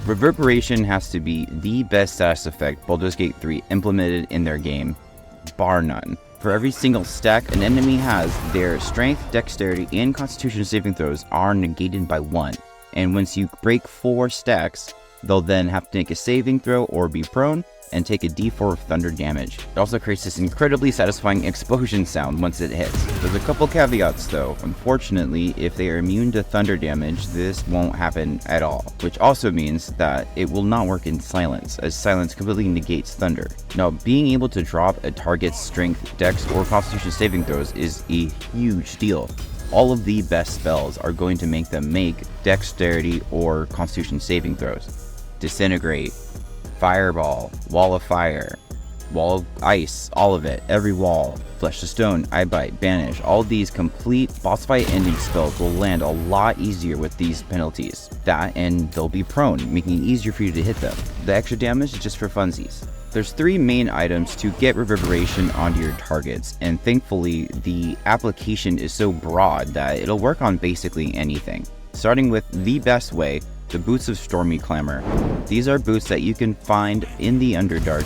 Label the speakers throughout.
Speaker 1: Reverberation has to be the best status effect Baldurs Gate 3 implemented in their game, bar none. For every single stack an enemy has, their strength, dexterity, and constitution saving throws are negated by 1. And once you break 4 stacks, they'll then have to make a saving throw or be prone and take a d4 of thunder damage. It also creates this incredibly satisfying explosion sound once it hits. There's a couple caveats though. Unfortunately, if they are immune to thunder damage, this won't happen at all, which also means that it will not work in silence, as silence completely negates thunder. Now, being able to drop a target's strength, dex, or constitution saving throws is a huge deal. All of the best spells are going to make them make dexterity or constitution saving throws. Disintegrate, Fireball, Wall of Fire, Wall of Ice, all of it, every wall, Flesh to Stone, Eye Bite, Banish, all these complete boss fight ending spells will land a lot easier with these penalties. That, and they'll be prone, making it easier for you to hit them. The extra damage is just for funsies. There's 3 main items to get Reverberation onto your targets, and thankfully the application is so broad that it'll work on basically anything. Starting with the best way, the Boots of Stormy Clamor. These are boots that you can find in the Underdark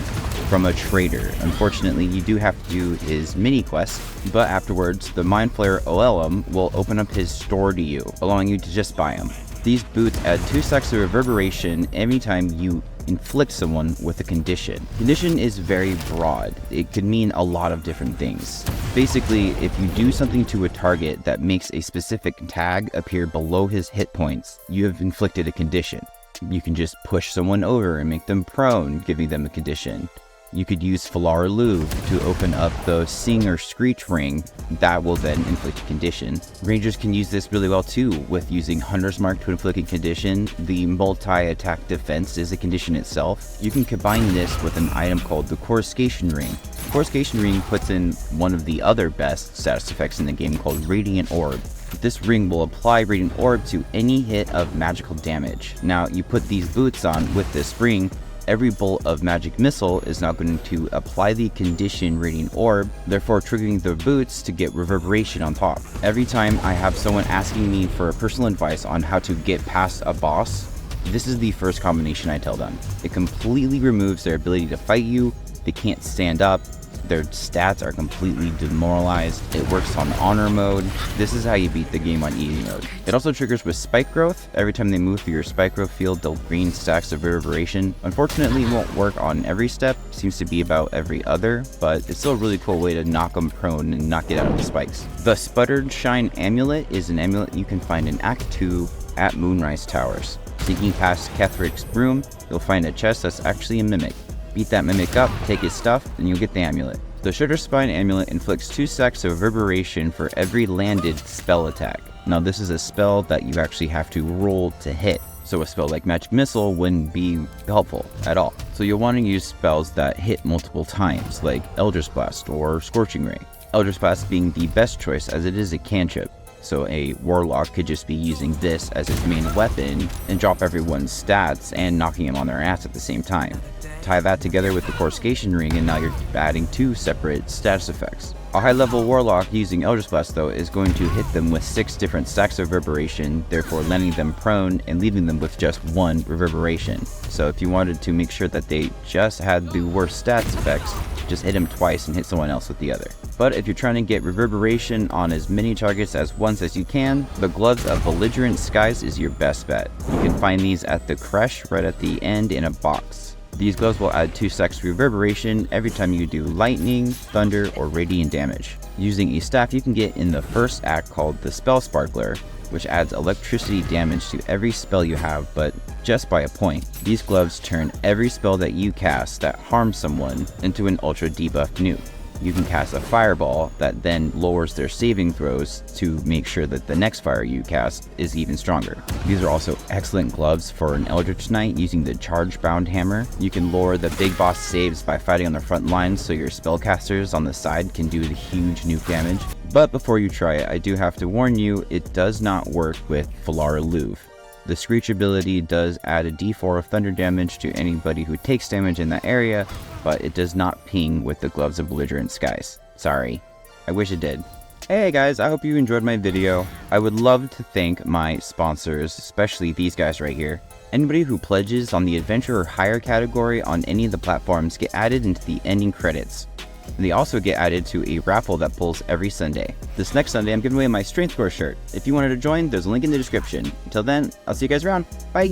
Speaker 1: from a trader. Unfortunately, you do have to do his mini quest, but afterwards, the Mind Flayer Olelum will open up his store to you, allowing you to just buy them. These boots add 2 stacks of Reverberation every time you inflict someone with a condition. Condition is very broad. It could mean a lot of different things. Basically, if you do something to a target that makes a specific tag appear below his hit points, you have inflicted a condition. You can just push someone over and make them prone, giving them a condition. You could use Falar Louv to open up the Sing or Screech ring. That will then inflict a condition. Rangers can use this really well too, with using Hunter's Mark to inflict a condition. The multi-attack defense is a condition itself. You can combine this with an item called the Coruscation Ring. Coruscation Ring puts in one of the other best status effects in the game called Radiant Orb. This ring will apply Radiant Orb to any hit of magical damage. Now, you put these boots on with this ring, every bolt of magic missile is now going to apply the condition Radiant Orb, therefore triggering the boots to get Reverberation on top. Every time I have someone asking me for personal advice on how to get past a boss, this is the first combination I tell them. It completely removes their ability to fight you, they can't stand up, their stats are completely demoralized, it works on honor mode. This is how you beat the game on easy mode. It also triggers with spike growth. Every time they move through your spike growth field, they'll gain stacks of Reverberation. Unfortunately, it won't work on every step, seems to be about every other, but it's still a really cool way to knock them prone and not get out of the spikes. The Sputtered Shine Amulet is an amulet you can find in Act 2 at Moonrise Towers. Sneaking past Kethric's Broom, you'll find a chest that's actually a mimic. Beat that mimic up, take his stuff, and you'll get the amulet. The Shudder Spine Amulet inflicts 2 stacks of Reverberation for every landed spell attack. Now, this is a spell that you actually have to roll to hit, so a spell like Magic Missile wouldn't be helpful at all. So you'll want to use spells that hit multiple times, like Eldritch Blast or Scorching Ray. Eldritch Blast being the best choice as it is a cantrip. So a Warlock could just be using this as his main weapon and drop everyone's stats and knocking them on their ass at the same time. Tie that together with the Coruscation Ring and now you're adding 2 separate status effects. A high level Warlock using Eldritch Blast though is going to hit them with 6 different stacks of Reverberation, therefore landing them prone and leaving them with just 1 Reverberation. So if you wanted to make sure that they just had the worst stats effects, just hit him twice and hit someone else with the other. But if you're trying to get Reverberation on as many targets as once as you can, the Gloves of Belligerent Skies is your best bet. You can find these at the creche right at the end in a box. These gloves will add 2 stacks of Reverberation every time you do lightning, thunder, or radiant damage. Using a staff you can get in the first act called the Spell Sparkler, which adds electricity damage to every spell you have, but just by a point. These gloves turn every spell that you cast that harms someone into an ultra debuffed nuke. You can cast a fireball that then lowers their saving throws to make sure that the next fire you cast is even stronger. These are also excellent gloves for an Eldritch Knight using the Charge Bound Hammer. You can lower the big boss saves by fighting on the front lines so your spellcasters on the side can do the huge nuke damage. But before you try it, I do have to warn you, it does not work with Falar Louv. The Screech ability does add a d4 of thunder damage to anybody who takes damage in that area, but it does not ping with the Gloves of Belligerent Skies. Sorry. I wish it did. Hey guys, I hope you enjoyed my video. I would love to thank my sponsors, especially these guys right here. Anybody who pledges on the adventure or higher category on any of the platforms get added into the ending credits. And they also get added to a raffle that pulls every Sunday. This next Sunday, I'm giving away my Strength Score shirt. If you wanted to join, there's a link in the description. Until then, I'll see you guys around. Bye!